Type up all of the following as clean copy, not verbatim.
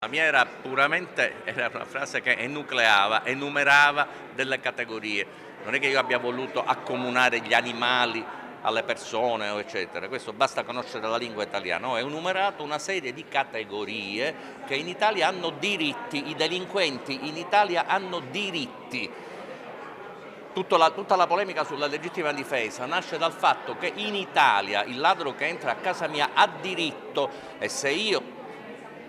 La mia era una frase che enumerava delle categorie. Non è che io abbia voluto accomunare gli animali alle persone o eccetera, questo basta conoscere la lingua italiana. Ho enumerato una serie di categorie che in Italia hanno diritti, i delinquenti in Italia hanno diritti. Tutta la polemica sulla legittima difesa nasce dal fatto che in Italia il ladro che entra a casa mia ha diritto, e se io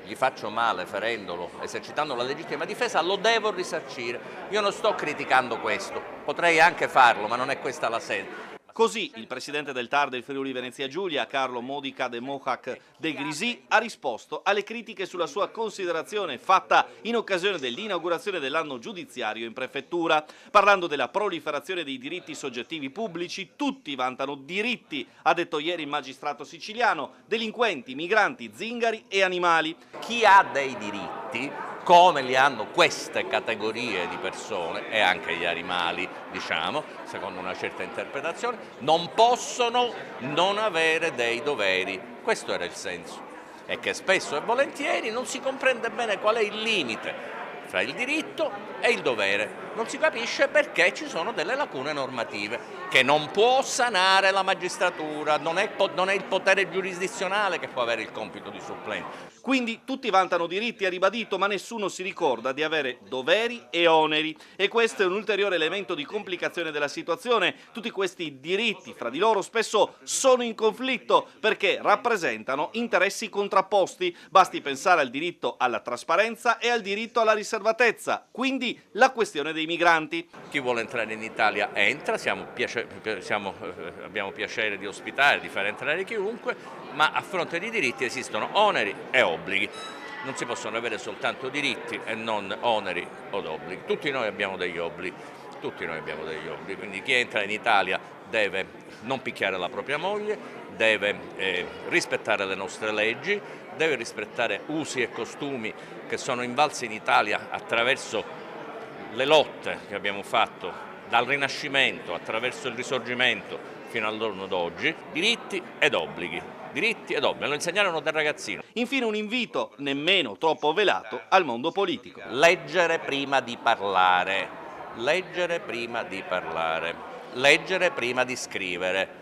gli faccio male ferendolo, esercitando la legittima difesa, lo devo risarcire. Io non sto criticando questo, potrei anche farlo, ma non è questa la sede. Così il presidente del TAR del Friuli Venezia Giulia, Carlo Modica de Mohac de Grisi, ha risposto alle critiche sulla sua considerazione fatta in occasione dell'inaugurazione dell'anno giudiziario in prefettura. Parlando della proliferazione dei diritti soggettivi pubblici, tutti vantano diritti, ha detto ieri il magistrato siciliano, delinquenti, migranti, zingari e animali. Chi ha dei diritti, come li hanno queste categorie di persone e anche gli animali, diciamo, secondo una certa interpretazione, non possono non avere dei doveri. Questo era il senso. E che spesso e volentieri non si comprende bene qual è il limite fra il diritto e il dovere. Non si capisce perché ci sono delle lacune normative che non può sanare la magistratura, non è il potere giurisdizionale che può avere il compito di supplente. Quindi tutti vantano diritti, ha ribadito, ma nessuno si ricorda di avere doveri e oneri. E questo è un ulteriore elemento di complicazione della situazione. Tutti questi diritti fra di loro spesso sono in conflitto perché rappresentano interessi contrapposti. Basti pensare al diritto alla trasparenza e al diritto alla riservatezza, quindi la questione dei migranti. Chi vuole entrare in Italia entra, abbiamo piacere di ospitare, di far entrare chiunque, ma a fronte di diritti esistono oneri e obblighi. Non si possono avere soltanto diritti e non oneri o obblighi. Tutti noi abbiamo degli obblighi, quindi chi entra in Italia deve non picchiare la propria moglie, deve rispettare le nostre leggi, deve rispettare usi e costumi che sono invalsi in Italia attraverso le lotte che abbiamo fatto dal Rinascimento attraverso il Risorgimento fino al giorno d'oggi, diritti ed obblighi, me lo insegnarono da ragazzino. Infine un invito, nemmeno troppo velato, al mondo politico. Leggere prima di parlare, leggere prima di scrivere.